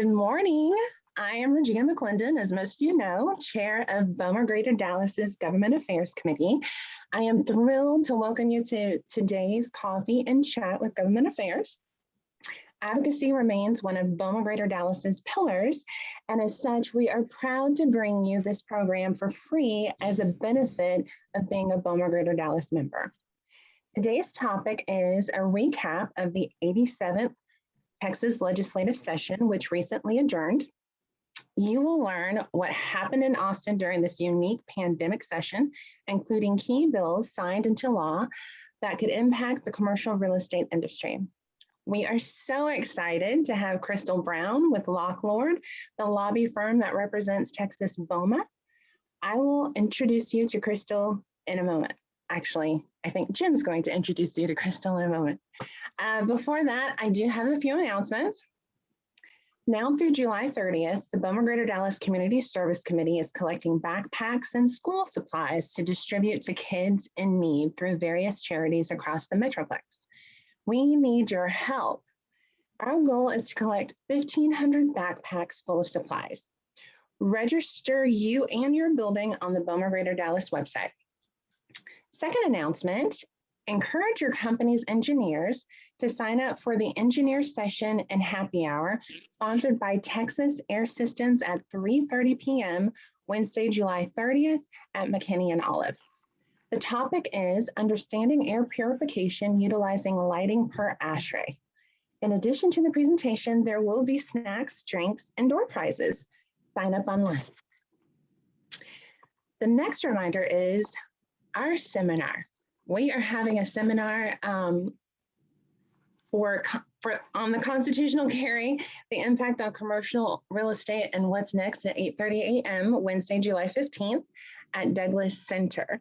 Good morning. I am Regina McClendon, as most of you know, Chair of BOMA Greater Dallas's Government Affairs Committee. I am thrilled to welcome you to today's Coffee and Chat with Government Affairs. Advocacy remains one of BOMA Greater Dallas's pillars, and as such, we are proud to bring you this program for free as a benefit of being a BOMA Greater Dallas member. Today's topic is a recap of the 87th Texas legislative session, which recently adjourned. You will learn what happened in Austin during this unique pandemic session, including key bills signed into law that could impact the commercial real estate industry. We are so excited to have Crystal Brown with Locklord, the lobby firm that represents Texas BOMA. I will introduce you to Crystal in a moment. Actually, I think Jim's going to introduce you to Crystal in a moment. Before that, I do have a few announcements. Now through July 30th, the BOMA Greater Dallas Community Service Committee is collecting backpacks and school supplies to distribute to kids in need through various charities across the Metroplex. We need your help. Our goal is to collect 1,500 backpacks full of supplies. Register you and your building on the BOMA Greater Dallas website. Second announcement, encourage your company's engineers to sign up for the engineer session and happy hour sponsored by Texas Air Systems at 3:30 p.m. Wednesday, July 30th at McKinney and Olive. The topic is understanding air purification utilizing lighting per ASHRAE. In addition to the presentation, there will be snacks, drinks, and door prizes. Sign up online. The next reminder is our seminar. We are having a seminar on the constitutional carry, the impact on commercial real estate and what's next at 8:30 a.m. Wednesday, July 15th at Douglas Center.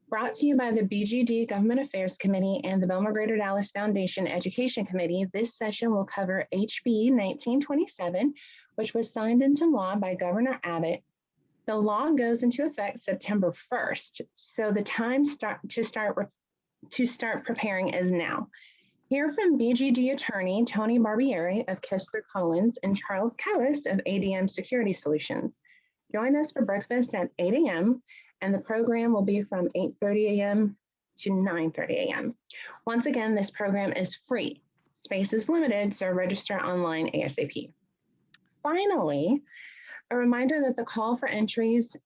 Brought to you by the BGD Government Affairs Committee and the BOMA Greater Dallas Foundation Education Committee, this session will cover HB 1927, which was signed into law by Governor Abbott. The law goes into effect September 1st, so the time to start preparing is now. Hear from BGD attorney Tony Barbieri of Kessler Collins and Charles Callis of ADM Security Solutions. Join us for breakfast at 8 a.m. and the program will be from 8:30 a.m. to 9:30 a.m. Once again, this program is free. Space is limited, so register online ASAP. Finally, a reminder that the call for entries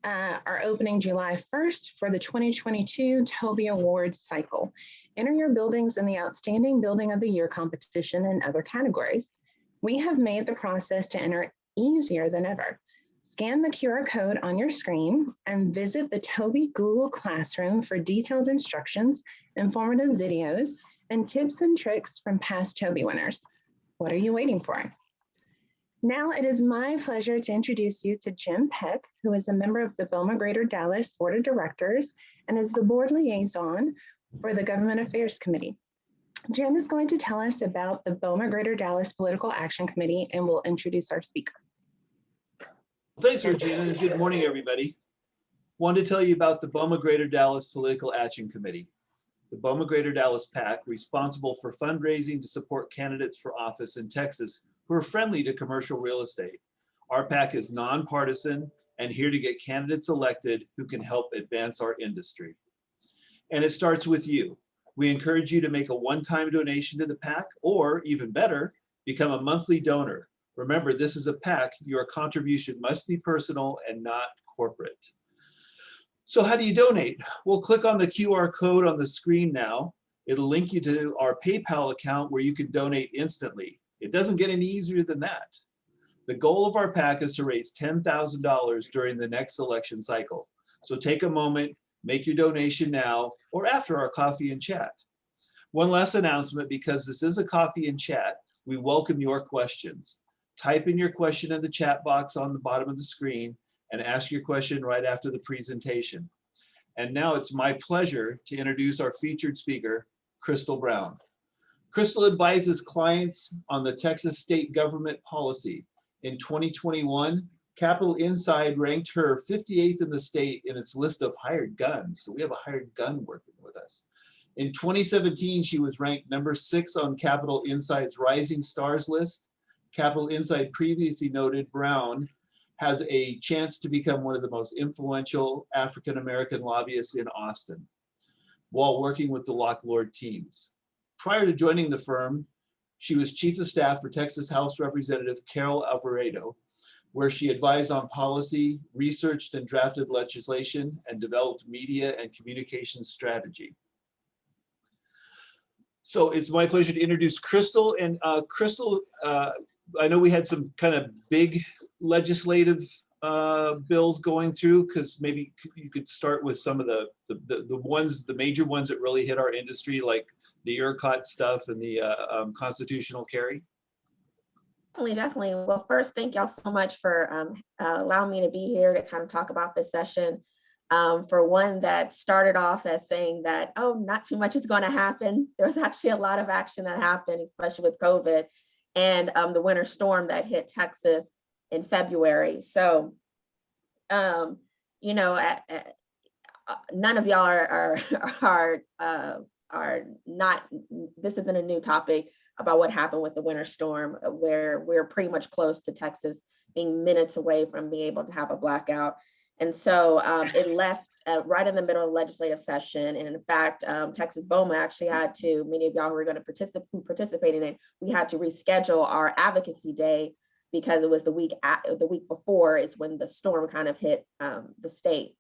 are opening July 1st for the 2022 Toby Awards cycle. Enter your buildings in the Outstanding Building of the Year competition and other categories. We have made the process to enter easier than ever. Scan the QR code on your screen and visit the Toby Google Classroom for detailed instructions, informative videos, and tips and tricks from past Toby winners. What are you waiting for? Now it is my pleasure to introduce you to Jim Peck, who is a member of the BOMA Greater Dallas Board of Directors and is the board liaison for the Government Affairs Committee. Jim is going to tell us about the BOMA Greater Dallas Political Action Committee and will introduce our speaker. Thanks, Regina, and good morning, everybody. Wanted to tell you about the BOMA Greater Dallas Political Action Committee. The BOMA Greater Dallas PAC, responsible for fundraising to support candidates for office in Texas who are friendly to commercial real estate. Our PAC is nonpartisan and here to get candidates elected who can help advance our industry. And it starts with you. We encourage you to make a one-time donation to the PAC, or even better, become a monthly donor. Remember, this is a PAC. Your contribution must be personal and not corporate. So how do you donate? Well, click on the QR code on the screen now. It'll link you to our PayPal account where you can donate instantly. It doesn't get any easier than that. The goal of our PAC is to raise $10,000 during the next election cycle. So take a moment, make your donation now or after our coffee and chat. One last announcement, because this is a coffee and chat, we welcome your questions. Type in your question in the chat box on the bottom of the screen and ask your question right after the presentation. And now it's my pleasure to introduce our featured speaker, Crystal Brown. Crystal advises clients on the Texas state government policy. In 2021, Capital Inside ranked her 58th in the state in its list of hired guns. So we have a hired gun working with us. In 2017, she was ranked number 6 on Capital Inside's Rising Stars list. Capital Insight previously noted Brown has a chance to become one of the most influential African-American lobbyists in Austin while working with the Locke Lord teams. Prior to joining the firm, she was Chief of Staff for Texas House Representative Carol Alvarado, where she advised on policy, researched and drafted legislation, and developed media and communications strategy. So it's my pleasure to introduce Crystal. And Crystal, I know we had some kind of big legislative bills going through, because maybe you could start with some of the major ones that really hit our industry, like the ERCOT stuff and the constitutional carry. Definitely. Well, first, thank y'all so much for allowing me to be here to kind of talk about this session. For one that started off as saying that, oh, not too much is going to happen. There was actually a lot of action that happened, especially with COVID and the winter storm that hit Texas in February. So, you know, none of y'all are not, this isn't a new topic about what happened with the winter storm, where we're pretty much close to Texas being minutes away from being able to have a blackout. And so it left right in the middle of the legislative session. And in fact, Texas BOMA actually had to, many of y'all who are going to participate in it, we had to reschedule our advocacy day because it was the week before is when the storm kind of hit the state.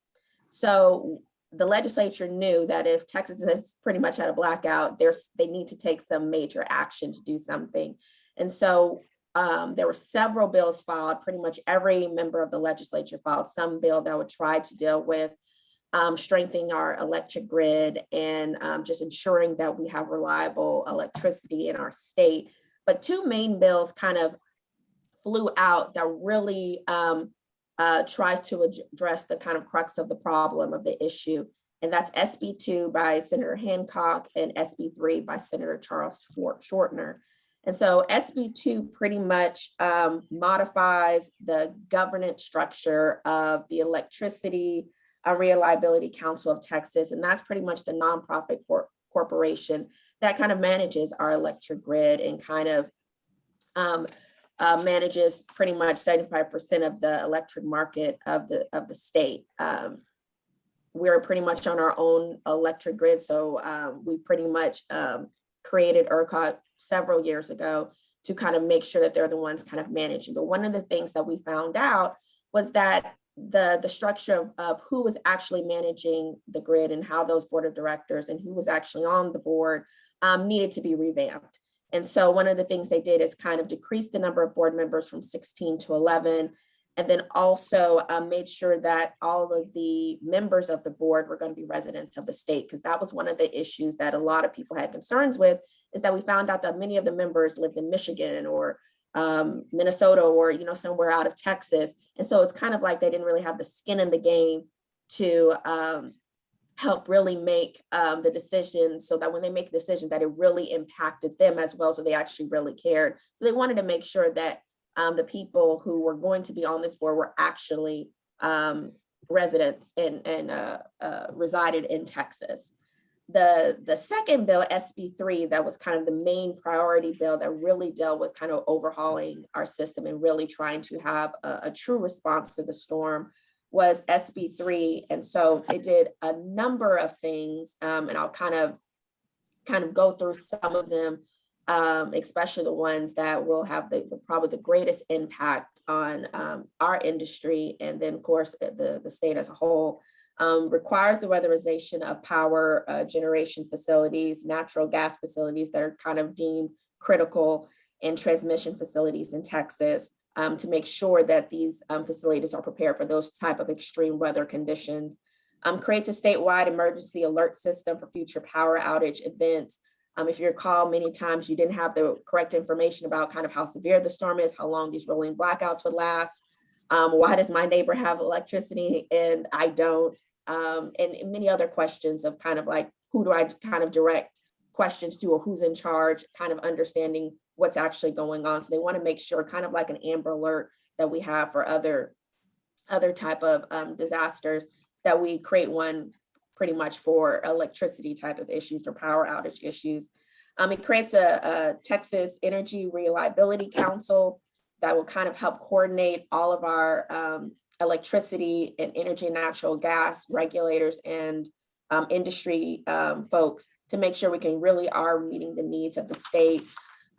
So the legislature knew that if Texas has pretty much had a blackout, they need to take some major action to do something. And so there were several bills filed. Pretty much every member of the legislature filed some bill that would try to deal with strengthening our electric grid and just ensuring that we have reliable electricity in our state. But two main bills kind of flew out that really tries to address the kind of crux of the problem of the issue. And that's SB 2 by Senator Hancock and SB 3 by Senator Charles Schortner. And so SB 2 pretty much modifies the governance structure of the Electricity Reliability Council of Texas. And that's pretty much the nonprofit corporation that kind of manages our electric grid and kind of manages pretty much 75% of the electric market of the state. We're pretty much on our own electric grid. So we pretty much created ERCOT several years ago to kind of make sure that they're the ones kind of managing. But one of the things that we found out was that the structure of who was actually managing the grid and how those board of directors and who was actually on the board needed to be revamped. And so one of the things they did is kind of decrease the number of board members from 16 to 11, and then also made sure that all of the members of the board were going to be residents of the state, because that was one of the issues that a lot of people had concerns with, is that we found out that many of the members lived in Michigan or Minnesota or, you know, somewhere out of Texas. And so it's kind of like they didn't really have the skin in the game to help really make the decision, so that when they make a decision that it really impacted them as well, so they actually really cared. So they wanted to make sure that the people who were going to be on this board were actually residents and resided in Texas. The second bill, SB 3, that was kind of the main priority bill that really dealt with kind of overhauling our system and really trying to have a true response to the storm, was SB 3. And so it did a number of things, and I'll kind of go through some of them, especially the ones that will have probably the greatest impact on our industry, and then of course the state as a whole. Requires the weatherization of power generation facilities, natural gas facilities that are kind of deemed critical, and transmission facilities in Texas, to make sure that these facilities are prepared for those type of extreme weather conditions. Creates a statewide emergency alert system for future power outage events. If you recall, many times you didn't have the correct information about kind of how severe the storm is, how long these rolling blackouts would last. Why does my neighbor have electricity and I don't? And many other questions of kind of like, who do I kind of direct questions to, or who's in charge, kind of understanding what's actually going on. So they want to make sure, kind of like an Amber Alert that we have for other type of disasters, that we create one pretty much for electricity type of issues or power outage issues. It creates a Texas Energy Reliability Council that will kind of help coordinate all of our electricity and energy and natural gas regulators and industry folks to make sure we can really are meeting the needs of the state.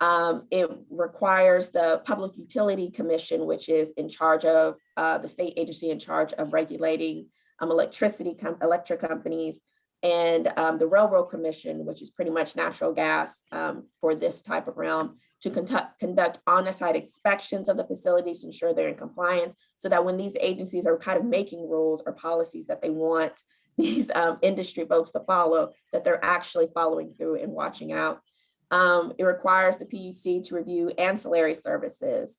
It requires the Public Utility Commission, which is in charge of the state agency in charge of regulating electric companies, and the Railroad Commission, which is pretty much natural gas for this type of realm, to conduct on-site inspections of the facilities to ensure they're in compliance, so that when these agencies are kind of making rules or policies that they want these industry folks to follow, that they're actually following through and watching out. It requires the PUC to review ancillary services.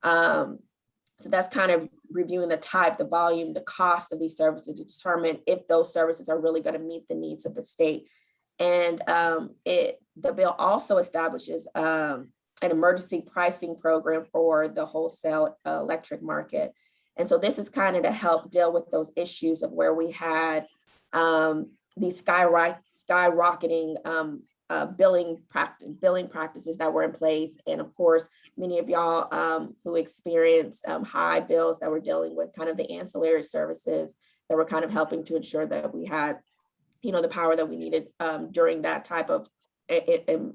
So that's kind of reviewing the type, the volume, the cost of these services to determine if those services are really going to meet the needs of the state. And the bill also establishes an emergency pricing program for the wholesale electric market. And so this is kind of to help deal with those issues of where we had these skyrocketing billing practices that were in place. And of course, many of y'all who experienced high bills that were dealing with kind of the ancillary services that were kind of helping to ensure that we had, the power that we needed during that type of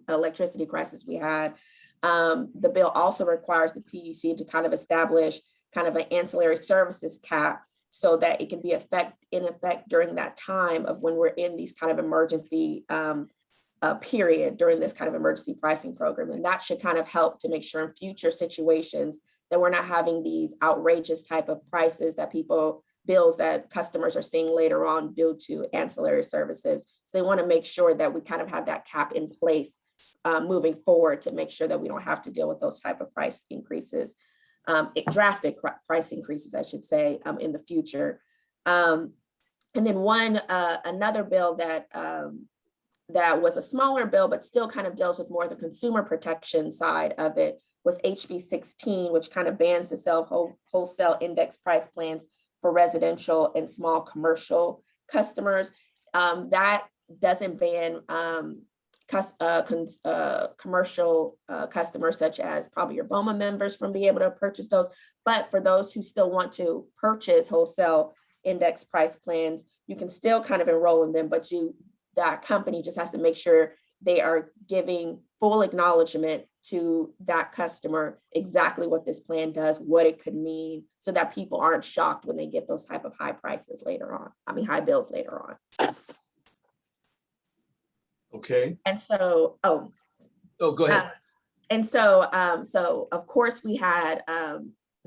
electricity crisis we had. The bill also requires the PUC to kind of establish kind of an ancillary services cap so that it can be in effect during that time of when we're in these kind of emergency period during this kind of emergency pricing program. And that should kind of help to make sure in future situations that we're not having these outrageous type of prices that bills that customers are seeing later on due to ancillary services. So they want to make sure that we kind of have that cap in place moving forward to make sure that we don't have to deal with those type of price increases, drastic price increases, I should say, in the future. And then another bill that was a smaller bill, but still kind of deals with more of the consumer protection side of it, was HB 16, which kind of bans the sale of wholesale index price plans for residential and small commercial customers. That doesn't ban commercial customers such as probably your BOMA members from being able to purchase those. But for those who still want to purchase wholesale index price plans, you can still kind of enroll in them, but that company just has to make sure they are giving full acknowledgement to that customer exactly what this plan does, what it could mean, so that people aren't shocked when they get those type of high prices later on. High bills later on. Okay. And so, go ahead. And so of course we had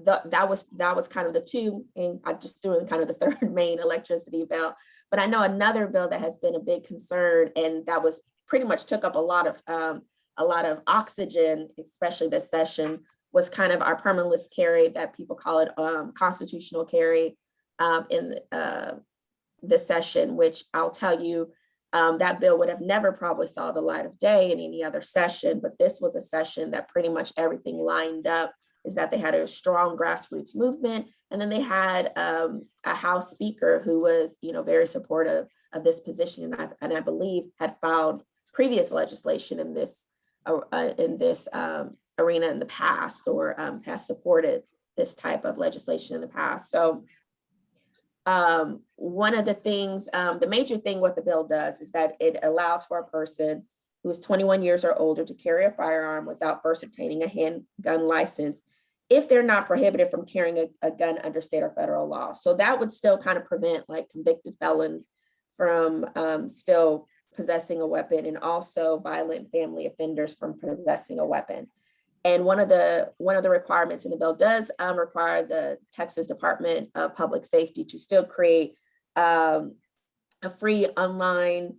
that was kind of the two, and I just threw in kind of the third main electricity bill. But I know another bill that has been a big concern, and that was pretty much took up a lot of oxygen, especially this session, was kind of our permanentless carry, that people call it constitutional carry in this session, which I'll tell you, that bill would have never probably saw the light of day in any other session, but this was a session that pretty much everything lined up, is that they had a strong grassroots movement. And then they had a House Speaker who was, very supportive of this position, and I believe had filed previous legislation in this arena in the past, or has supported this type of legislation in the past. So one of the things, the major thing what the bill does is that it allows for a person who is 21 years or older to carry a firearm without first obtaining a handgun license if they're not prohibited from carrying a gun under state or federal law. So that would still kind of prevent like convicted felons from still possessing a weapon, and also violent family offenders from possessing a weapon. And one of the requirements in the bill does require the Texas Department of Public Safety to still create a free online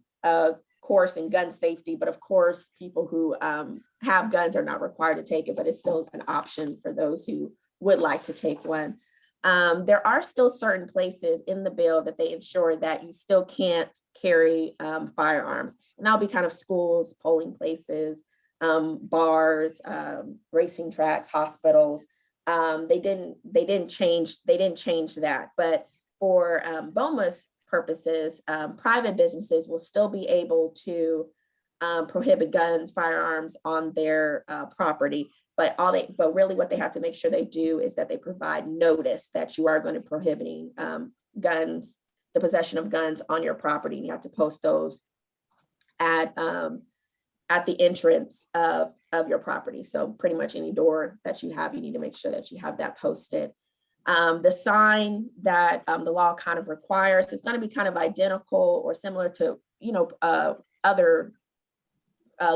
course in gun safety. But of course, people who have guns are not required to take it, but it's still an option for those who would like to take one. There are still certain places in the bill that they ensure that you still can't carry firearms. And that'll be kind of schools, polling places, bars, racing tracks, hospitals. They didn't change that. But for BOMA's purposes, private businesses will still be able to prohibit guns, firearms on their property. But really what they have to make sure they do is that they provide notice that you are going to prohibiting guns, the possession of guns on your property. And you have to post those at the entrance of your property. So pretty much any door that you have, you need to make sure that you have that posted. The sign that the law kind of requires is going to be kind of identical or similar to, other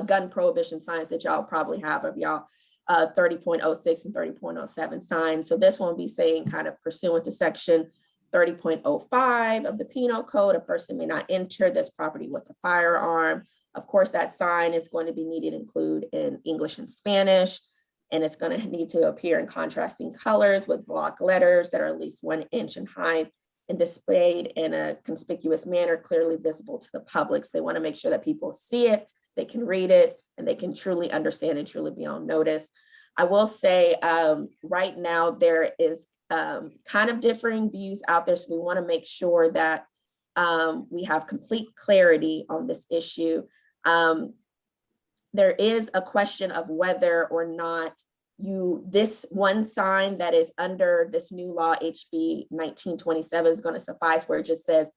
gun prohibition signs that y'all probably have of y'all 30.06 and 30.07 signs. So this one will be saying kind of pursuant to section 30.05 of the Penal Code, a person may not enter this property with a firearm. Of course, that sign is going to be needed to include in English and Spanish, and it's going to need to appear in contrasting colors with block letters that are at least 1 inch in height and displayed in a conspicuous manner, clearly visible to the public. So they want to make sure that people see it, they can read it, and they can truly understand and truly be on notice. I will say right now there is kind of differing views out there. So we want to make sure that we have complete clarity on this issue. There is a question of whether or not this one sign that is under this new law, HB 1927, is going to suffice, where it just says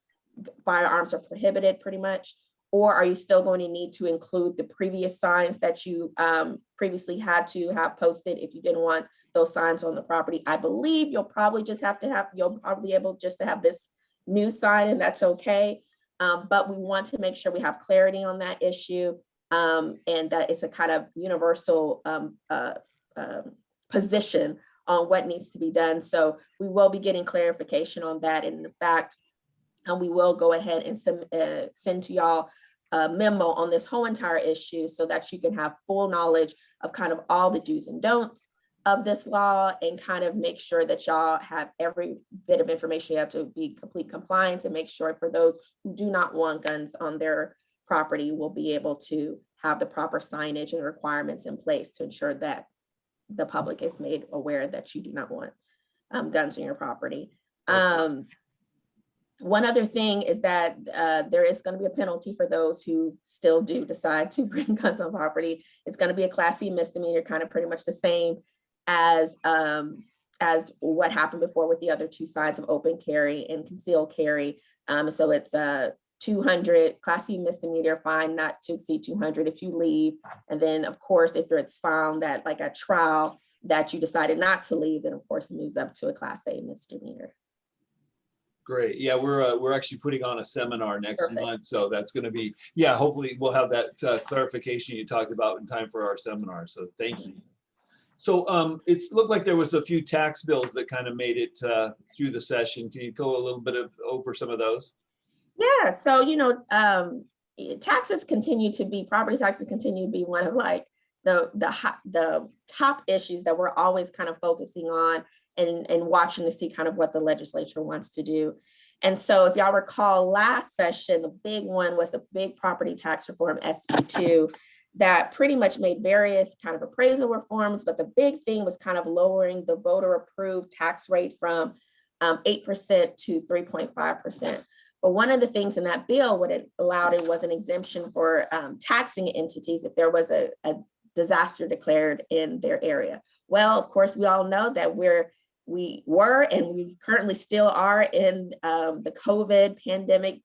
firearms are prohibited pretty much, or are you still going to need to include the previous signs that you previously had to have posted if you didn't want those signs on the property? I believe you'll probably be able just to have this new sign, and that's okay. But we want to make sure we have clarity on that issue, and that it's a kind of universal position on what needs to be done. So we will be getting clarification on that. And in fact, we will go ahead and send to y'all a memo on this whole entire issue so that you can have full knowledge of kind of all the do's and don'ts of this law, and kind of make sure that y'all have every bit of information you have to be complete compliance, and make sure for those who do not want guns on their property will be able to have the proper signage and requirements in place to ensure that the public is made aware that you do not want guns on your property. One other thing is that there is going to be a penalty for those who still do decide to bring guns on property. It's going to be a Class C misdemeanor, kind of pretty much the same as what happened before with the other two sides of open carry and concealed carry. So it's a 200 Class C misdemeanor, fine not to exceed 200 if you leave. And then of course, if it's found that like at trial that you decided not to leave, then of course it moves up to a Class A misdemeanor. Great. Yeah, we're actually putting on a seminar next month, so that's going to be, yeah, hopefully we'll have that clarification you talked about in time for our seminar. So thank you. So it's looked like there was a few tax bills that kind of made it through the session. Can you go a little bit over some of those? Yeah, so taxes continue to be, property taxes continue to be one of like the top issues that we're always kind of focusing on and watching to see kind of what the legislature wants to do. And so if y'all recall last session, the big one was the big property tax reform, SB2, that pretty much made various kind of appraisal reforms, but the big thing was kind of lowering the voter approved tax rate from 8% to 3.5%. But one of the things in that bill, what it allowed it was an exemption for taxing entities if there was a disaster declared in their area. Well, of course, we all know that we were and we currently still are in the COVID pandemic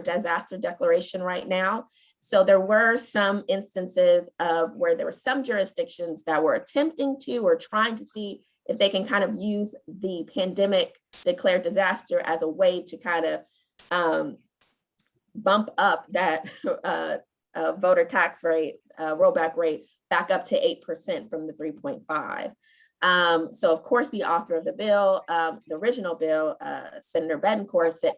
disaster declaration right now. So there were some instances of where there were some jurisdictions that were attempting to or trying to see if they can kind of use the pandemic declared disaster as a way to kind of bump up that voter tax rate, rollback rate back up to 8% from the 3.5. So of course, the author of the bill, the original bill, Senator Bettencourt said,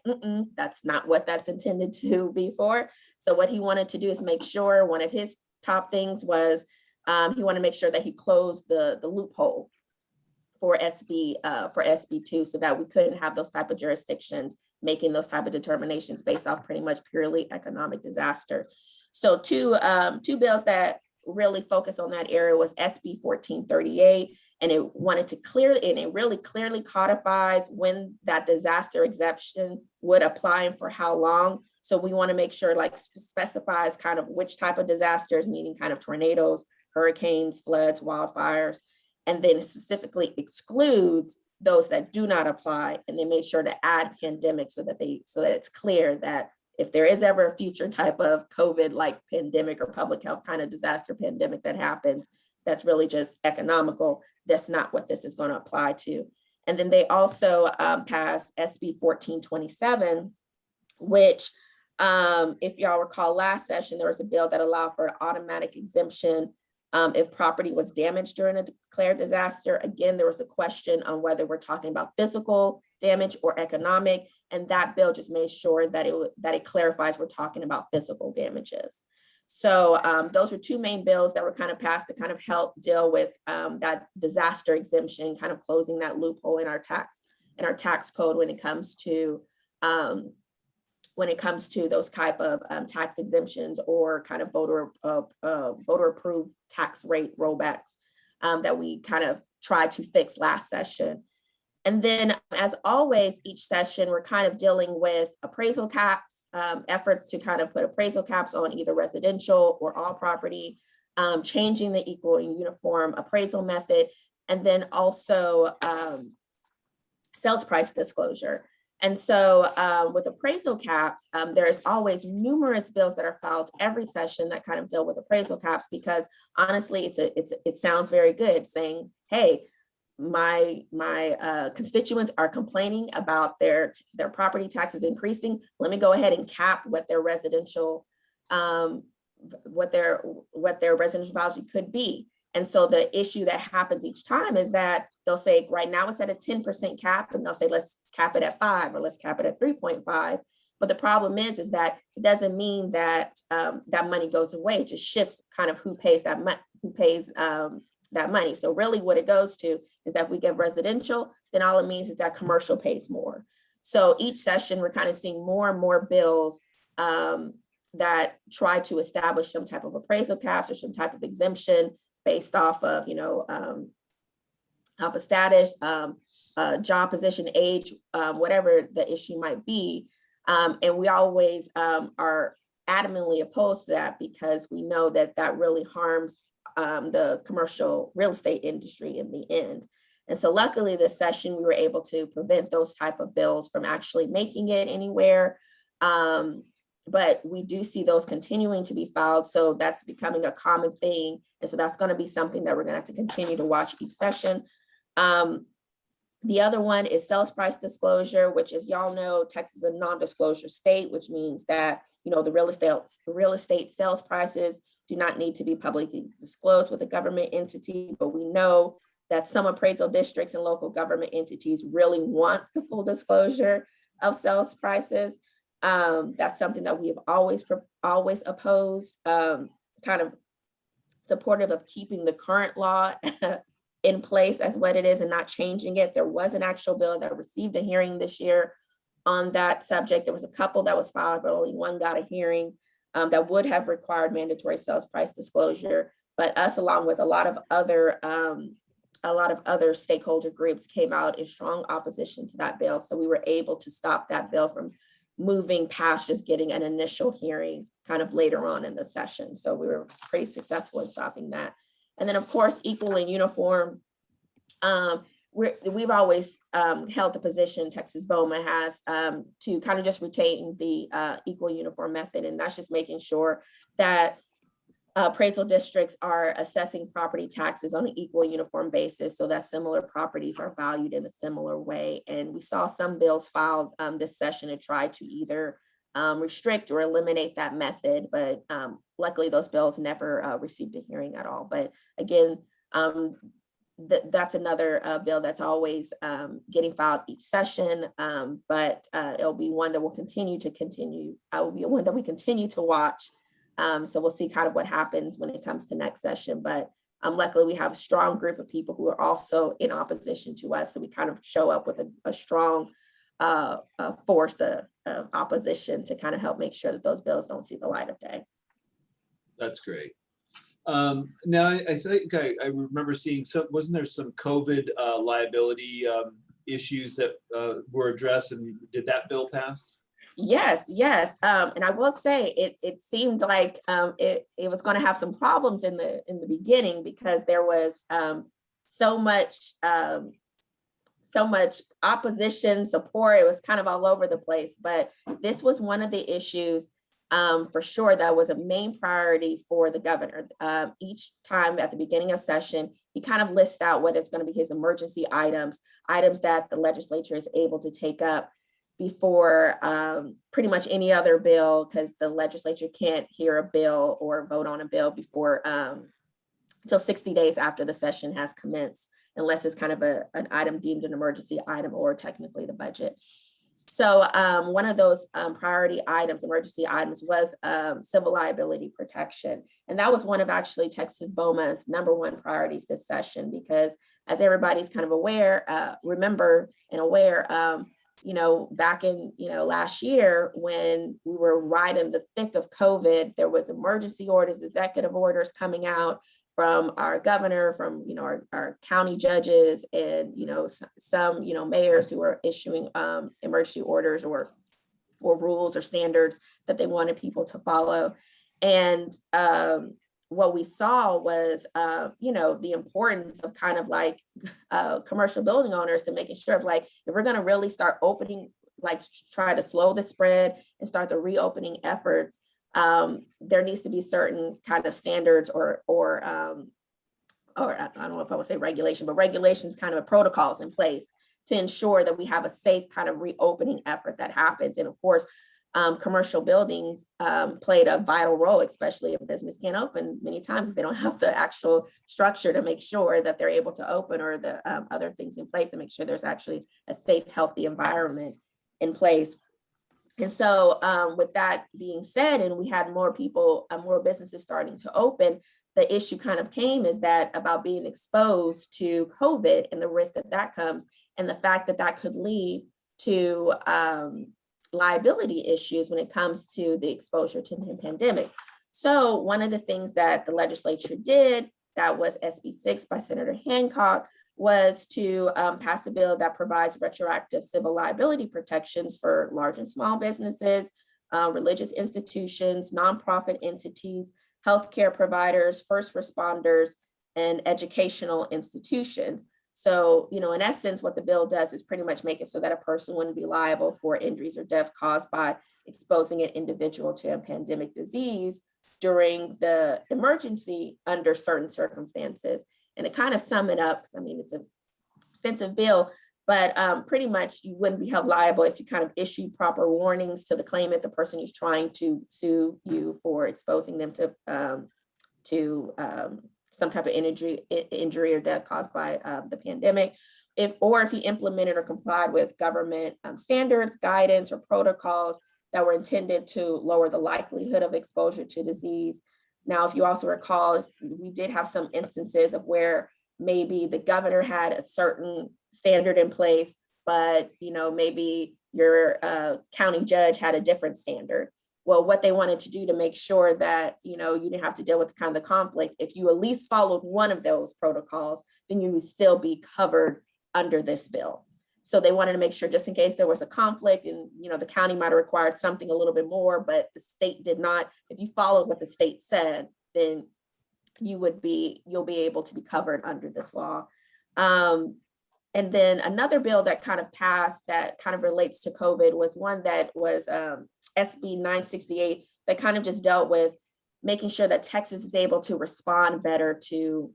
that's not what that's intended to be for. So what he wanted to do is make sure, one of his top things was he wanted to make sure that he closed the loophole for SB2 so that we couldn't have those type of jurisdictions making those type of determinations based off pretty much purely economic disaster. So two bills that really focus on that area was SB 1438 and it wanted to clear, and it really clearly codifies when that disaster exemption would apply and for how long. So we want to make sure like specifies kind of which type of disasters, meaning kind of tornadoes, hurricanes, floods, wildfires, and then specifically excludes those that do not apply. And they made sure to add pandemic so that it's clear that if there is ever a future type of COVID-like pandemic or public health kind of disaster pandemic that happens, that's really just economical, that's not what this is going to apply to. And then they also passed SB 1427, which if y'all recall last session, there was a bill that allowed for automatic exemption if property was damaged during a declared disaster. Again, there was a question on whether we're talking about physical damage or economic, and that bill just made sure that it clarifies we're talking about physical damages. So those are two main bills that were kind of passed to kind of help deal with that disaster exemption, kind of closing that loophole in our tax code when it comes to those type of tax exemptions or kind of voter approved tax rate rollbacks that we kind of tried to fix last session. And then as always, each session, we're kind of dealing with appraisal caps, efforts to kind of put appraisal caps on either residential or all property, changing the equal and uniform appraisal method, and then also sales price disclosure. And so with appraisal caps, there's always numerous bills that are filed every session that kind of deal with appraisal caps, because honestly, it sounds very good saying, hey, my constituents are complaining about their property taxes increasing. Let me go ahead and cap what their residential what their residential value could be. And so the issue that happens each time is that they'll say, right now it's at a 10% cap, and they'll say, let's cap it at 5 or let's cap it at 3.5. But the problem is that it doesn't mean that that money goes away. It just shifts kind of who pays that money. So really what it goes to is that if we give residential, then all it means is that commercial pays more. So each session, we're kind of seeing more and more bills that try to establish some type of appraisal caps or some type of exemption based off of, off of status, job position, age, whatever the issue might be. And we always are adamantly opposed to that, because we know that that really harms the commercial real estate industry in the end. And so luckily this session, we were able to prevent those type of bills from actually making it anywhere. But we do see those continuing to be filed. So that's becoming a common thing. And so that's going to be something that we're going to have to continue to watch each session. The other one is sales price disclosure, which, as y'all know, Texas is a non-disclosure state, which means that, the real estate sales prices do not need to be publicly disclosed with a government entity. But we know that some appraisal districts and local government entities really want the full disclosure of sales prices. That's something that we have always opposed, kind of supportive of keeping the current law in place as what it is and not changing it. There was an actual bill that received a hearing this year on that subject. There was a couple that was filed, but only one got a hearing that would have required mandatory sales price disclosure. But us, along with a lot of other stakeholder groups, came out in strong opposition to that bill. So we were able to stop that bill from moving past just getting an initial hearing kind of later on in the session. So we were pretty successful in stopping that. And then of course, equal and uniform. We've always held the position, Texas BOMA has, to kind of just retain the equal uniform method. And that's just making sure that appraisal districts are assessing property taxes on an equal uniform basis, so that similar properties are valued in a similar way. And we saw some bills filed this session to try to either restrict or eliminate that method, but luckily those bills never received a hearing at all. But again, that's another bill that's always getting filed each session, but it'll be one that will continue. Will be one that we continue to watch. So we'll see kind of what happens when it comes to next session. But luckily, we have a strong group of people who are also in opposition to us. So we kind of show up with a strong force of opposition to kind of help make sure that those bills don't see the light of day. That's great. Now, I think I remember seeing some, wasn't there some COVID liability issues that were addressed, and did that bill pass? Yes, yes. And I will say it seemed like it was going to have some problems in the beginning because there was so much so much opposition, support. It was kind of all over the place. But this was one of the issues for sure that was a main priority for the governor. Each time at the beginning of session, he kind of lists out what is going to be his emergency items, items that the legislature is able to take up before pretty much any other bill, because the legislature can't hear a bill or vote on a bill before until 60 days after the session has commenced, unless it's kind of an item deemed an emergency item or technically the budget. So one of those priority items, emergency items, was civil liability protection. And that was one of actually Texas BOMA's #1 priorities this session, because as everybody's kind of aware, remember and aware, back in, last year when we were right in the thick of COVID, there was emergency orders, executive orders coming out from our governor, from, our county judges and, some, mayors who were issuing emergency orders or rules or standards that they wanted people to follow. And what we saw was, the importance of kind of like commercial building owners to making sure of like, if we're going to really start opening, like try to slow the spread and start the reopening efforts, there needs to be certain kind of standards or I don't know if I would say regulation, but regulations, kind of protocols in place to ensure that we have a safe kind of reopening effort that happens. And of course, commercial buildings played a vital role, especially if a business can't open many times if they don't have the actual structure to make sure that they're able to open, or the other things in place to make sure there's actually a safe, healthy environment in place. And so with that being said, and we had more people, more businesses starting to open, the issue kind of came is that about being exposed to COVID and the risk that comes, and the fact that could lead to liability issues when it comes to the exposure to the pandemic. So one of the things that the legislature did, that was SB 6 by Senator Hancock, was to pass a bill that provides retroactive civil liability protections for large and small businesses, religious institutions, nonprofit entities, healthcare providers, first responders, and educational institutions. So, in essence, what the bill does is pretty much make it so that a person wouldn't be liable for injuries or death caused by exposing an individual to a pandemic disease during the emergency under certain circumstances. And to kind of sum it up, I mean, it's an extensive bill, but pretty much you wouldn't be held liable if you kind of issue proper warnings to the claimant, the person who's trying to sue you for exposing them to some type of injury or death caused by the pandemic. If you implemented or complied with government standards, guidance, or protocols that were intended to lower the likelihood of exposure to disease. Now, if you also recall, we did have some instances of where maybe the governor had a certain standard in place, but maybe your county judge had a different standard. Well, what they wanted to do to make sure that you didn't have to deal with kind of the conflict, if you at least followed one of those protocols, then you would still be covered under this bill. So they wanted to make sure, just in case there was a conflict and the county might have required something a little bit more, but the state did not. If you followed what the state said, then you'll be able to be covered under this law. And then another bill that kind of passed that kind of relates to COVID was one that was SB 968 that kind of just dealt with making sure that Texas is able to respond better to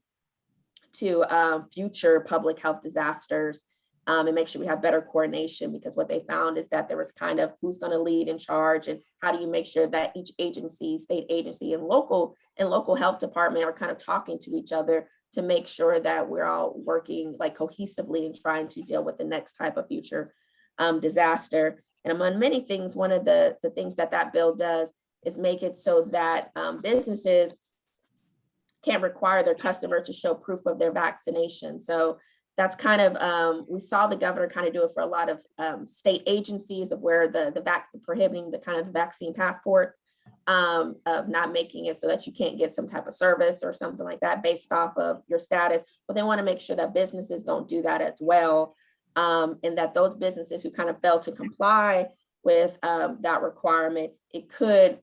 future public health disasters, and make sure we have better coordination, because what they found is that there was kind of who's going to lead in charge, and how do you make sure that each agency, state agency and local health department are kind of talking to each other to make sure that we're all working like cohesively and trying to deal with the next type of future disaster. And among many things, one of the things that bill does is make it so that businesses can't require their customers to show proof of their vaccination. So that's kind of, we saw the governor kind of do it for a lot of state agencies of where the prohibiting the kind of the vaccine passports. of not making it so that you can't get some type of service or something like that based off of your status. But they want to make sure that businesses don't do that as well. And that those businesses who kind of fail to comply with that requirement, it could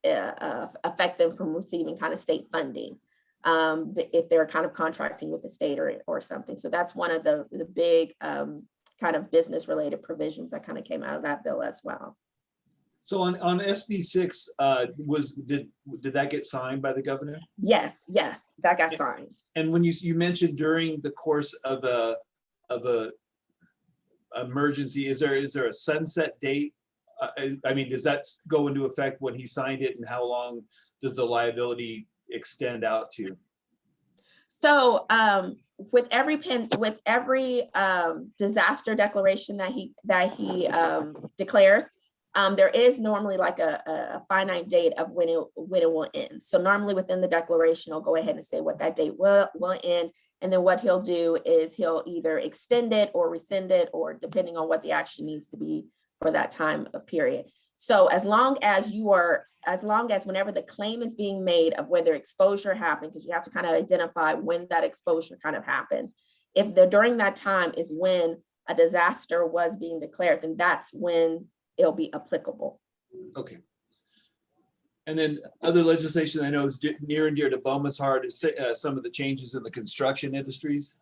affect them from receiving kind of state funding if they're kind of contracting with the state or something. So that's one of the big kind of business related provisions that kind of came out of that bill as well. So on SB 6, did that get signed by the governor? Yes, that got signed. And when you mentioned during the course of a emergency, is there a sunset date? I mean, does that go into effect when he signed it, and how long does the liability extend out to? So with every disaster declaration that he declares, there is normally like a finite date of when it will end. So normally within the declaration, I'll go ahead and say what that date will end. And then what he'll do is he'll either extend it or rescind it, or depending on what the action needs to be for that time of period. So as long as whenever the claim is being made of whether exposure happened, because you have to kind of identify when that exposure kind of happened. If during that time is when a disaster was being declared, then that's when it'll be applicable. Okay. And then other legislation I know is near and dear to BOMA's heart is some of the changes in the construction industries.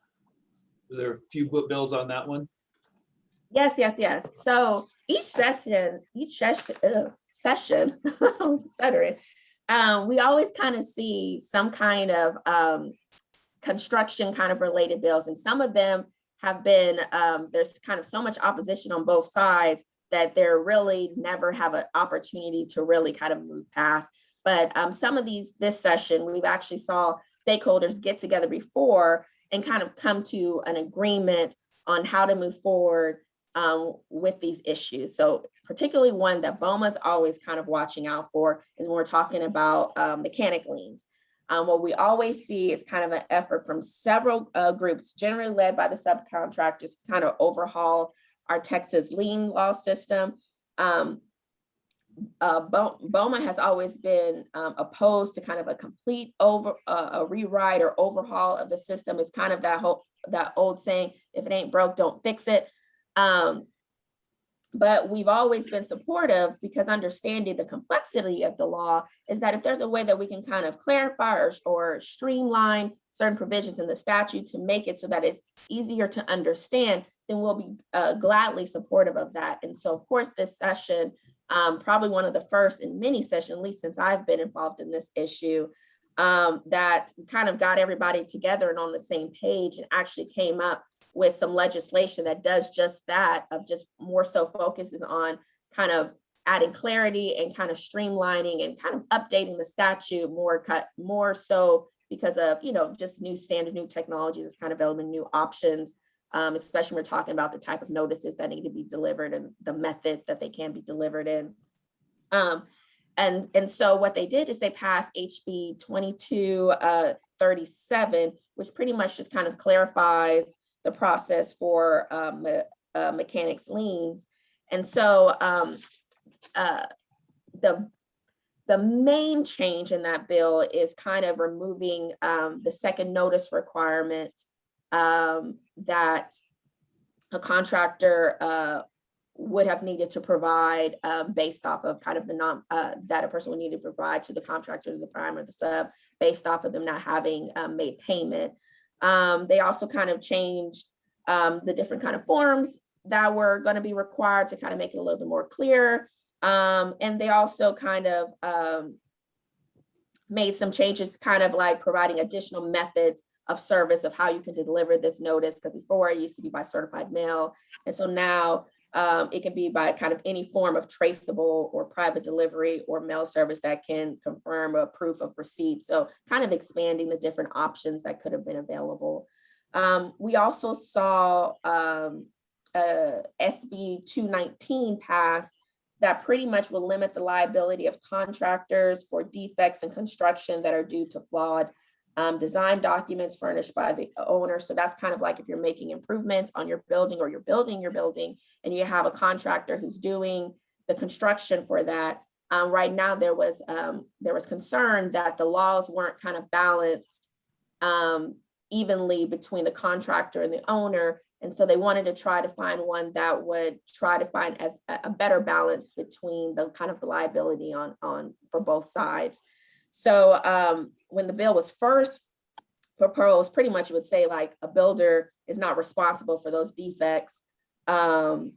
Are there a few bills on that one? Yes. So each session, stuttering, we always kind of see some kind of construction kind of related bills, and some of them have been, there's kind of so much opposition on both sides that they're really never have an opportunity to really kind of move past. But some of this session, we've actually saw stakeholders get together before and kind of come to an agreement on how to move forward with these issues. So particularly one that BOMA's always kind of watching out for is when we're talking about mechanic liens. What we always see is kind of an effort from several groups, generally led by the subcontractors, to kind of overhaul our Texas lien law system. BOMA has always been opposed to kind of a complete rewrite or overhaul of the system. It's kind of that old saying, if it ain't broke, don't fix it. But we've always been supportive, because understanding the complexity of the law is that if there's a way that we can kind of clarify or streamline certain provisions in the statute to make it so that it's easier to understand, then we'll be gladly supportive of that. And so, of course, this session, probably one of the first in many sessions, at least since I've been involved in this issue, that kind of got everybody together and on the same page, and actually came up with some legislation that does just that, of just more so focuses on kind of adding clarity and kind of streamlining and kind of updating the statute more so because of, just new standard, new technologies is kind of developing new options, especially when we're talking about the type of notices that need to be delivered and the method that they can be delivered in. And so what they did is they passed HB 2237, which pretty much just kind of clarifies the process for mechanics liens. And so the main change in that bill is kind of removing the second notice requirement that a contractor would have needed to provide based off of kind of the that a person would need to provide to the contractor, the prime or the sub, based off of them not having made payment. They also kind of changed the different kind of forms that were going to be required to kind of make it a little bit more clear. And they also kind of made some changes, kind of like providing additional methods of service of how you can deliver this notice, because before it used to be by certified mail. And so now it can be by kind of any form of traceable or private delivery or mail service that can confirm a proof of receipt. So kind of expanding the different options that could have been available. We also saw SB 219 pass that pretty much will limit the liability of contractors for defects in construction that are due to flawed design documents furnished by the owner. So that's kind of like if you're making improvements on your building, or you're building your building, and you have a contractor who's doing the construction for that, Right now, there was concern that the laws weren't kind of balanced evenly between the contractor and the owner. And so they wanted to try to find one that would try to find as a better balance between the kind of the liability on for both sides. So when the bill was first proposed, pretty much it would say like a builder is not responsible for those defects for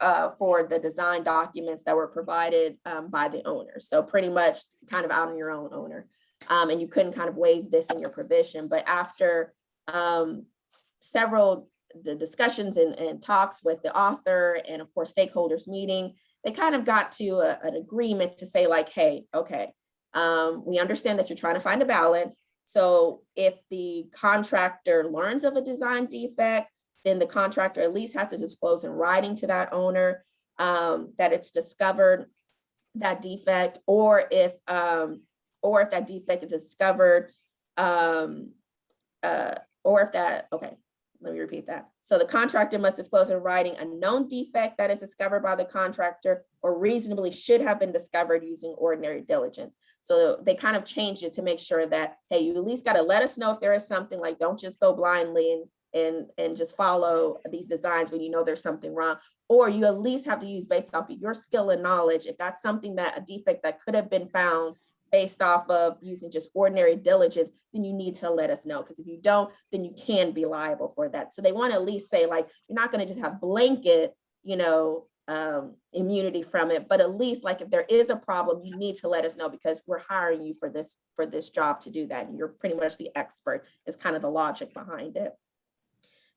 the design documents that were provided by the owner. So pretty much kind of out on your own, owner. And you couldn't kind of waive this in your provision. But after several discussions and talks with the author and of course stakeholders meeting, they kind of got to an agreement to say like, hey, okay, we understand that you're trying to find a balance. So if the contractor learns of a design defect, then the contractor at least has to disclose in writing to that owner that it's discovered that defect, or if that defect is discovered, let me repeat that. So the contractor must disclose in writing a known defect that is discovered by the contractor or reasonably should have been discovered using ordinary diligence. So they kind of changed it to make sure that, hey, you at least got to let us know if there is something, like don't just go blindly and just follow these designs when you know there's something wrong, or you at least have to use based off of your skill and knowledge. If that's something that a defect that could have been found based off of using just ordinary diligence, then you need to let us know. Because if you don't, then you can be liable for that. So they want to at least say like, you're not going to just have blanket, immunity from it, but at least like if there is a problem, you need to let us know because we're hiring you for this job to do that. And you're pretty much the expert is kind of the logic behind it.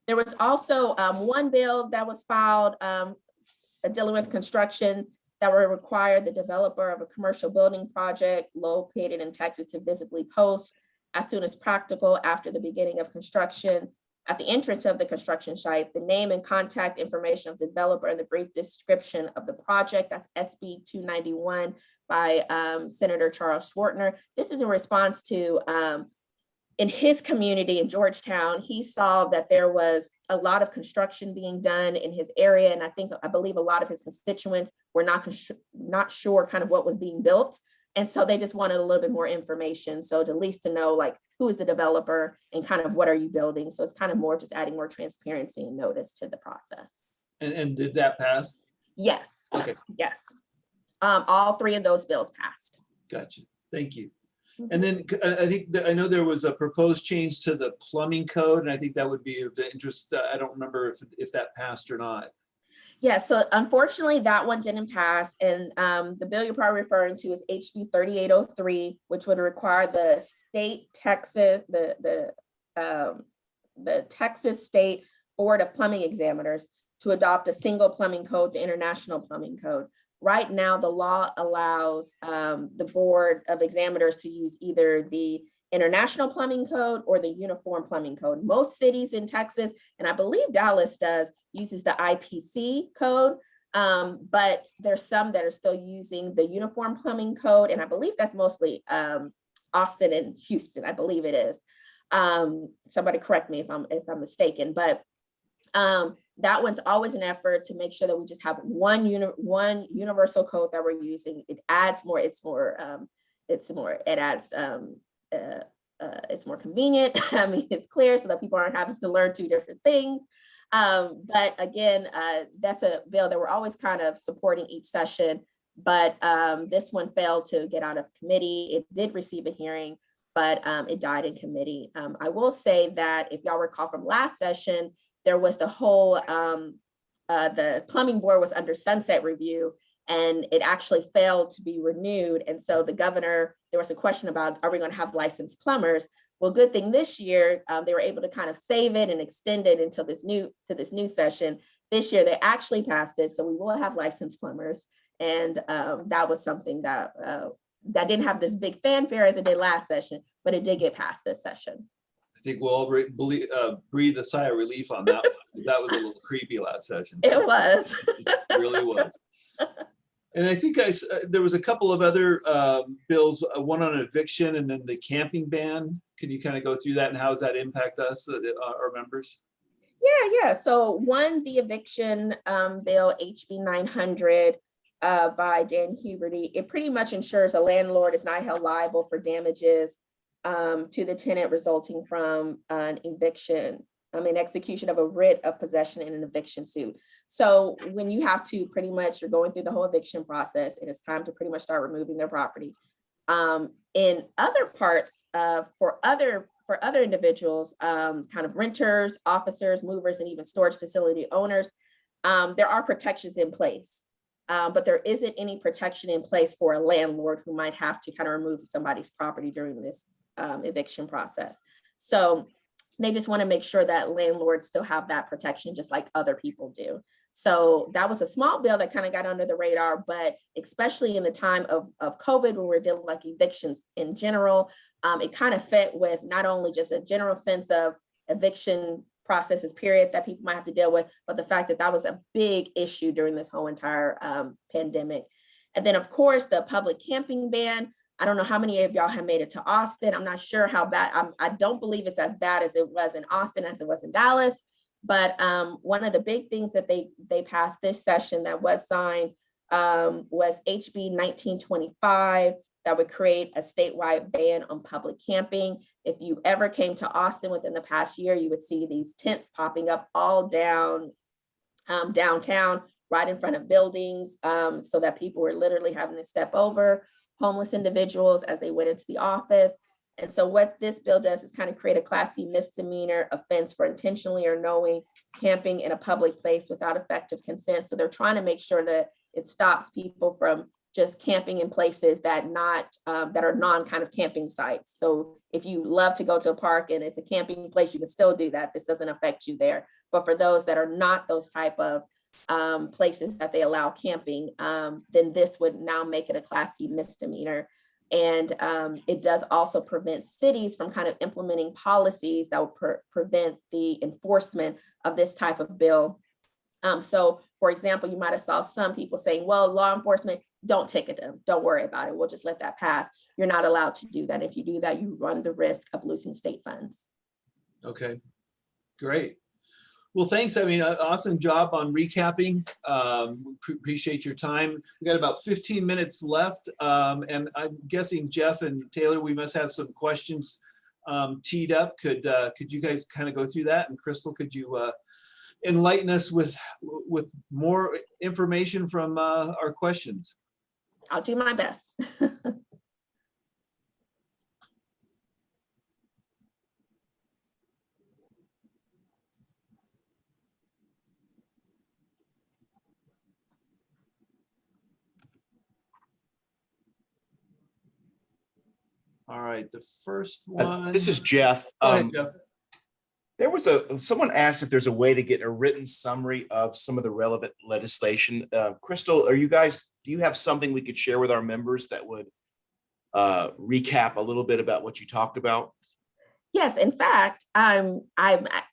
There was also one bill that was filed dealing with construction that would require the developer of a commercial building project located in Texas to visibly post as soon as practical after the beginning of construction at the entrance of the construction site, the name and contact information of the developer and the brief description of the project. That's SB 291 by Senator Charles Schwartner. This is in response to in his community in Georgetown, he saw that there was a lot of construction being done in his area. And I believe a lot of his constituents were not sure kind of what was being built. And so they just wanted a little bit more information. So at least to know like, who is the developer and kind of what are you building? So it's kind of more just adding more transparency and notice to the process. And did that pass? Yes. Okay. Yes. All three of those bills passed. Gotcha. Thank you. And then I know there was a proposed change to the plumbing code, and I think that would be of interest. I don't remember if that passed or not. Yeah, so unfortunately that one didn't pass. And the bill you're probably referring to is HB 3803, which would require the state Texas, the Texas State Board of Plumbing Examiners to adopt a single plumbing code, the International Plumbing Code. Right now, the law allows the Board of Examiners to use either the International Plumbing Code or the Uniform Plumbing Code. Most cities in Texas, and I believe Dallas does, uses the IPC code, but there's some that are still using the Uniform Plumbing Code, and I believe that's mostly Austin and Houston, I believe it is. Somebody correct me if I'm mistaken, but that one's always an effort to make sure that we just have one universal code that we're using. It adds more, it's more convenient. I mean, it's clear so that people aren't having to learn two different things. But again, that's a bill that we're always kind of supporting each session, but this one failed to get out of committee. It did receive a hearing, but it died in committee. I will say that if y'all recall from last session, there was the whole, the plumbing board was under sunset review and it actually failed to be renewed. And so the governor, there was a question about, are we going to have licensed plumbers? Well, good thing this year, they were able to kind of save it and extend it until this new session. This year, they actually passed it. So we will have licensed plumbers. And that was something that didn't have this big fanfare as it did last session, but it did get passed this session. I think we'll all breathe a sigh of relief on that one, because that was a little creepy last session. It was. It really was. And I think there was a couple of other bills, one on eviction and then the camping ban. Can you kind of go through that and how does that impact us, our members? Yeah. So one, the eviction bill, HB 900, by Dan Huberty, it pretty much ensures a landlord is not held liable for damages to the tenant resulting from an eviction, execution of a writ of possession in an eviction suit. So when you have to pretty much, you're going through the whole eviction process and it's time to pretty much start removing their property. In other parts, for other individuals, kind of renters, officers, movers, and even storage facility owners, there are protections in place. But there isn't any protection in place for a landlord who might have to kind of remove somebody's property during this eviction process. So they just want to make sure that landlords still have that protection just like other people do. So that was a small bill that kind of got under the radar, but especially in the time of COVID, when we're dealing with like evictions in general, it kind of fit with not only just a general sense of eviction processes period that people might have to deal with, but the fact that that was a big issue during this whole entire pandemic. And then of course, the public camping ban. I don't know how many of y'all have made it to Austin. I'm not sure how bad, I don't believe it's as bad as it was in Austin as it was in Dallas. But one of the big things that they passed this session that was signed was HB 1925 that would create a statewide ban on public camping. If you ever came to Austin within the past year, you would see these tents popping up all downtown, right in front of buildings, so that people were literally having to step over homeless individuals as they went into the office. And so what this bill does is kind of create a Class C misdemeanor offense for intentionally or knowing camping in a public place without effective consent. So they're trying to make sure that it stops people from just camping in places that are non kind of camping sites. So if you love to go to a park and it's a camping place, you can still do that. This doesn't affect you there. But for those that are not those type of places that they allow camping, then this would now make it a Class C misdemeanor. And it does also prevent cities from kind of implementing policies that will prevent the enforcement of this type of bill. So for example, you might have saw some people saying, well, law enforcement, don't ticket them. Don't worry about it. We'll just let that pass. You're not allowed to do that. If you do that, you run the risk of losing state funds. Okay, great. Well, thanks. I mean, awesome job on recapping. Appreciate your time. We got about 15 minutes left. And I'm guessing Jeff and Taylor, we must have some questions teed up. Could you guys kind of go through that? And Crystal, could you enlighten us with more information from our questions? I'll do my best. All right, the first one. This is Jeff. Go ahead, Jeff. There was someone asked if there's a way to get a written summary of some of the relevant legislation. Crystal, do you have something we could share with our members that would recap a little bit about what you talked about? Yes, in fact, I'm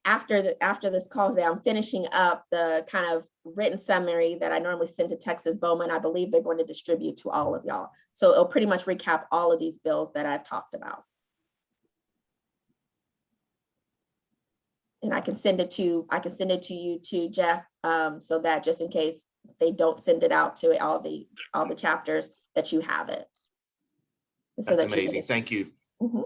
after this call today, I'm finishing up the kind of written summary that I normally send to Texas BOMA, and I believe they're going to distribute to all of y'all. So it'll pretty much recap all of these bills that I've talked about. And I can send it to you too, Jeff, so that just in case they don't send it out to all the chapters, that you have it. So that's amazing. Thank you. Mm-hmm.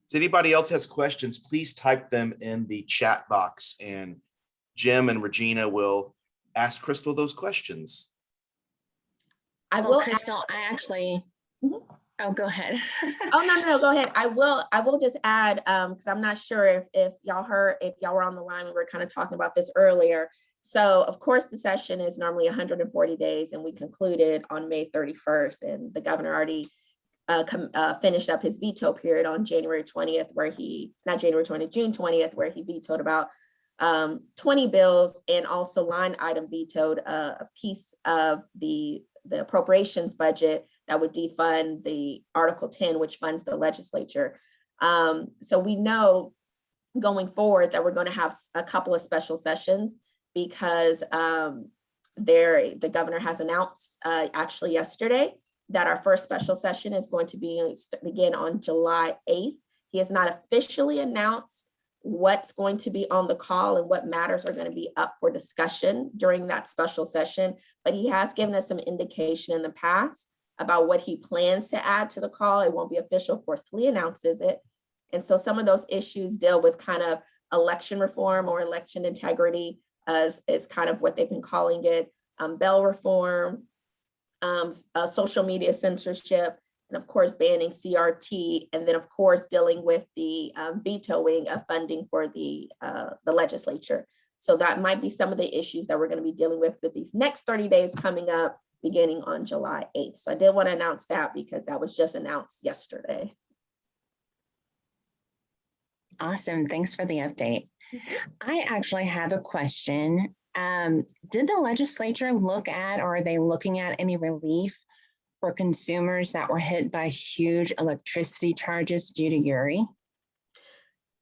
If anybody else has questions, please type them in the chat box, and Jim and Regina will ask Crystal those questions. I will. Crystal, I actually. Mm-hmm. Oh, go ahead. Oh, no, go ahead. I will just add, because I'm not sure if y'all were on the line, we were kind of talking about this earlier. So of course, the session is normally 140 days, and we concluded on May 31st, and the governor already finished up his veto period on June 20th, where he vetoed about 20 bills, and also line item vetoed a piece of the appropriations budget that would defund the Article 10, which funds the legislature. So we know going forward that we're going to have a couple of special sessions, because the governor has announced actually yesterday that our first special session is going to begin on July 8th. He has not officially announced what's going to be on the call and what matters are going to be up for discussion during that special session. But he has given us some indication in the past about what he plans to add to the call. It won't be official, of course, till he announces it. And so some of those issues deal with kind of election reform or election integrity, as is kind of what they've been calling it, bail reform, social media censorship, and of course, banning CRT, and then of course, dealing with the vetoing of funding for the legislature. So that might be some of the issues that we're going to be dealing with these next 30 days coming up, beginning on July 8th. So I did want to announce that because that was just announced yesterday. Awesome. Thanks for the update. I actually have a question. Did the legislature look at, or are they looking at any relief for consumers that were hit by huge electricity charges due to Uri?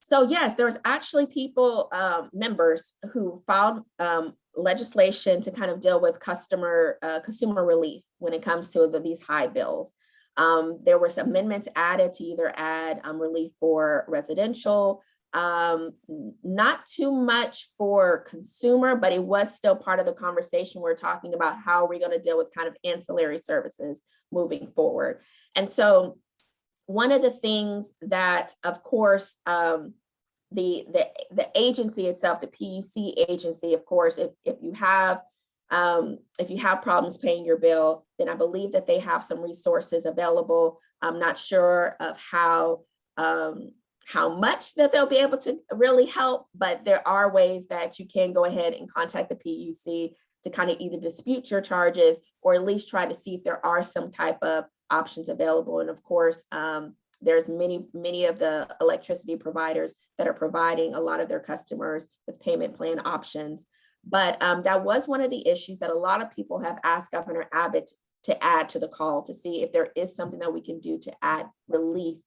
So yes, there was actually people, members who filed legislation to kind of deal with consumer relief when it comes to these high bills. There were some amendments added to either add relief for residential, not too much for consumer, but it was still part of the conversation. We're talking about how we're going to deal with kind of ancillary services moving forward. And so one of the things that, of course, the agency itself, the PUC agency, of course, if you have problems paying your bill, then I believe that they have some resources available. I'm not sure of how much that they'll be able to really help, but there are ways that you can go ahead and contact the PUC to kind of either dispute your charges or at least try to see if there are some type of options available. And of course, there's many of the electricity providers that are providing a lot of their customers with payment plan options. But that was one of the issues that a lot of people have asked Governor Abbott to add to the call, to see if there is something that we can do to add relief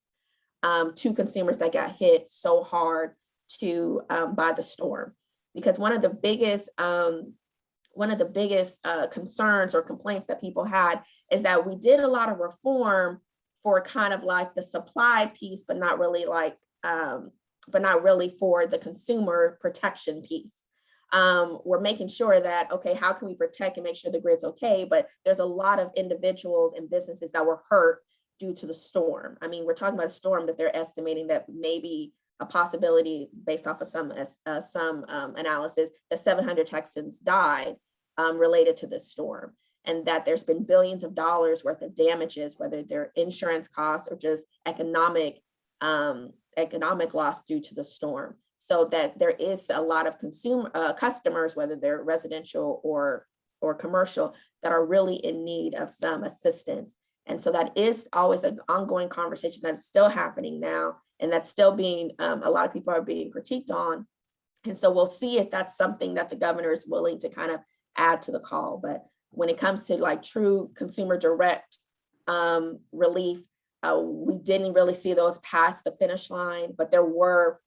to consumers that got hit so hard by the storm. Because one of the biggest concerns or complaints that people had is that we did a lot of reform for kind of like the supply piece, but not really for the consumer protection piece. We're making sure that, okay, how can we protect and make sure the grid's okay? But there's a lot of individuals and businesses that were hurt due to the storm. I mean, we're talking about a storm that they're estimating that maybe a possibility based off of some analysis that 700 Texans died related to this storm. And that there's been billions of dollars worth of damages, whether they're insurance costs or just economic loss due to the storm. So that there is a lot of customers, whether they're residential or commercial, that are really in need of some assistance. And so that is always an ongoing conversation that's still happening now, and that's still being, a lot of people are being critiqued on. And so we'll see if that's something that the governor is willing to kind of add to the call. But when it comes to like true consumer direct relief, we didn't really see those past the finish line, but there were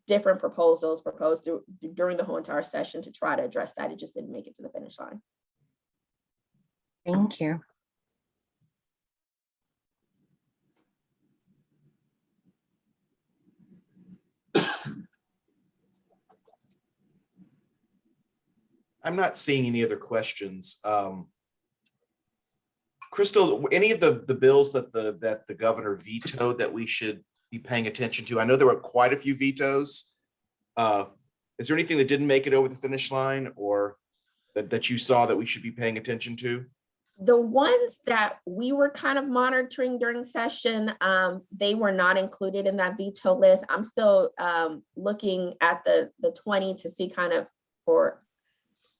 different proposals proposed during the whole entire session to try to address that. It just didn't make it to the finish line. Thank you. I'm not seeing any other questions. Crystal, any of the bills that the governor vetoed that we should be paying attention to? I know there were quite a few vetoes. Is there anything that didn't make it over the finish line, or that you saw that we should be paying attention to? The ones that we were kind of monitoring during session, they were not included in that veto list. I'm still looking at the 20 to see kind of for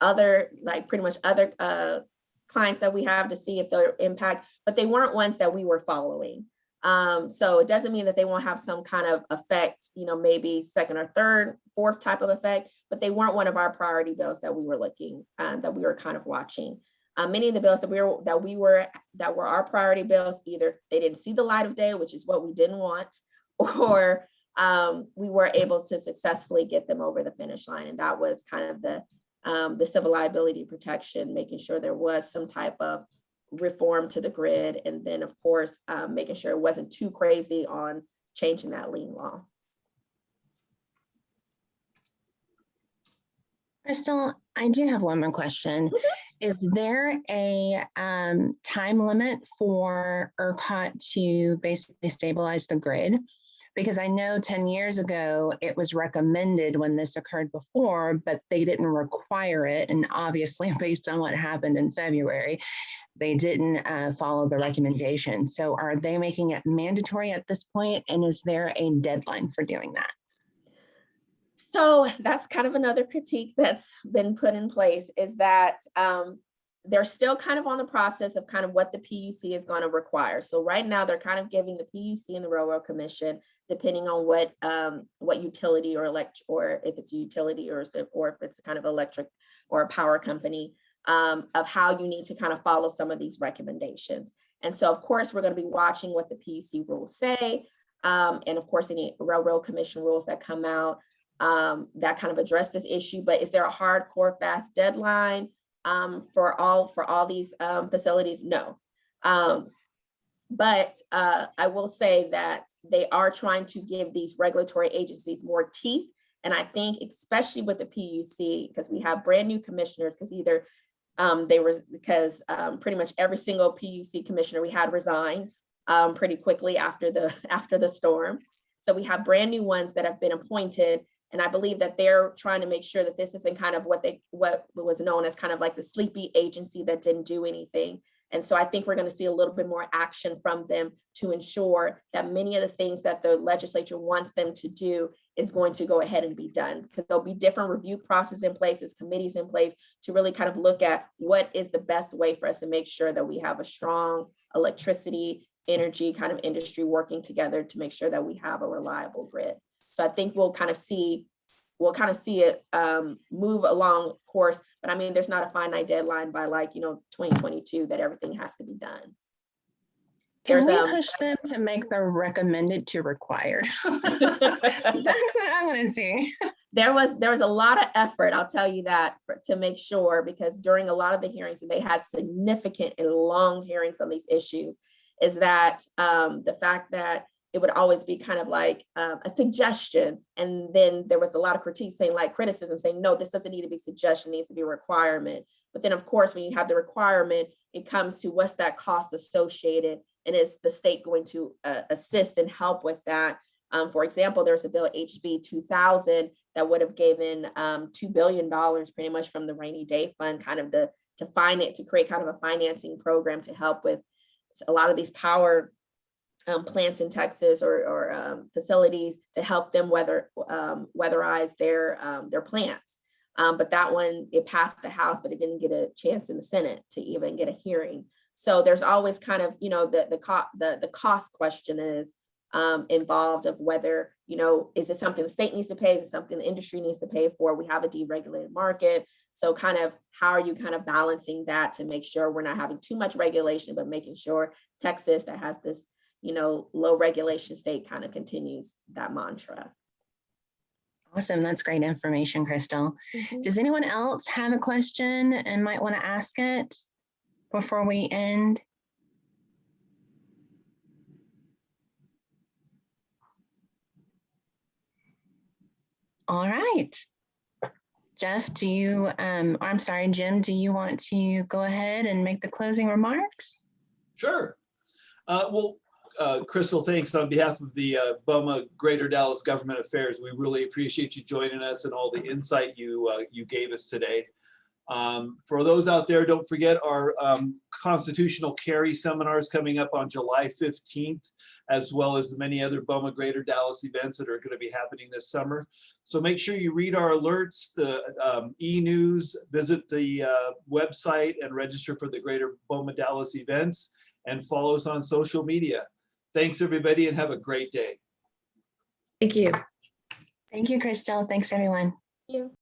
other, like pretty much other clients that we have, to see if their impact, but they weren't ones that we were following. So it doesn't mean that they won't have some kind of effect, maybe second or third, fourth type of effect, but they weren't one of our priority bills that we were looking that we were kind of watching. Many of the bills that were our priority bills, either they didn't see the light of day, which is what we didn't want, or we were able to successfully get them over the finish line. And that was kind of the civil liability protection, making sure there was some type of reform to the grid. And then of course, making sure it wasn't too crazy on changing that lien law. Crystal, I do have one more question. Is there a time limit for ERCOT to basically stabilize the grid? Because I know 10 years ago, it was recommended when this occurred before, but they didn't require it. And obviously, based on what happened in February, they didn't follow the recommendation. So are they making it mandatory at this point? And is there a deadline for doing that? So that's kind of another critique that's been put in place, is that they're still kind of on the process of kind of what the PUC is going to require. So right now they're kind of giving the PUC and the Railroad Commission, depending on what utility or or if it's a utility or if it's kind of electric or a power company, of how you need to kind of follow some of these recommendations. And so of course, we're going to be watching what the PUC rules say. And of course, any Railroad Commission rules that come out that kind of address this issue. But is there a hardcore fast deadline for all these facilities? No. But I will say that they are trying to give these regulatory agencies more teeth. And I think especially with the PUC, because we have brand new commissioners, because pretty much every single PUC commissioner we had resigned pretty quickly after the storm. So we have brand new ones that have been appointed. And I believe that they're trying to make sure that this isn't kind of what was known as kind of like the sleepy agency that didn't do anything. And so I think we're going to see a little bit more action from them to ensure that many of the things that the legislature wants them to do is going to go ahead and be done, because there'll be different review processes in place, committees in place to really kind of look at what is the best way for us to make sure that we have a strong electricity, energy kind of industry working together to make sure that we have a reliable grid. So I think we'll kind of see it move along course, but I mean, there's not a finite deadline by 2022 that everything has to be done. Can we push them to make the recommended to required? That's what I want to see. There was a lot of effort, I'll tell you that, to make sure, because during a lot of the hearings, and they had significant and long hearings on these issues, is that the fact that it would always be kind of like a suggestion. And then there was a lot of criticism saying, no, this doesn't need to be a suggestion, it needs to be a requirement. But then of course, when you have the requirement, it comes to what's that cost associated, and is the state going to assist and help with that? For example, there's a bill HB 2000 that would have given $2 billion pretty much from the rainy day fund, kind of to create kind of a financing program to help with a lot of these power plants in Texas or facilities, to help them weatherize their plants. But that one, it passed the House, but it didn't get a chance in the Senate to even get a hearing. So there's always kind of, the cost question is involved, of whether, is it something the state needs to pay? Is it something the industry needs to pay for? We have a deregulated market. So kind of how are you kind of balancing that to make sure we're not having too much regulation, but making sure Texas, that has this low regulation state, kind of continues that mantra. Awesome. That's great information, Crystal. Mm-hmm. Does anyone else have a question and might want to ask it before we end? All right. Jeff, I'm sorry, Jim, do you want to go ahead and make the closing remarks? Sure. Crystal, thanks on behalf of the BOMA Greater Dallas Government Affairs. We really appreciate you joining us and all the insight you gave us today. For those out there, don't forget our constitutional carry seminars coming up on July 15th, as well as the many other BOMA Greater Dallas events that are going to be happening this summer. So make sure you read our alerts, the e-news, visit the website and register for the Greater BOMA Dallas events, and follow us on social media. Thanks, everybody, and have a great day. Thank you. Thank you, Crystal. Thanks, everyone. Thank you.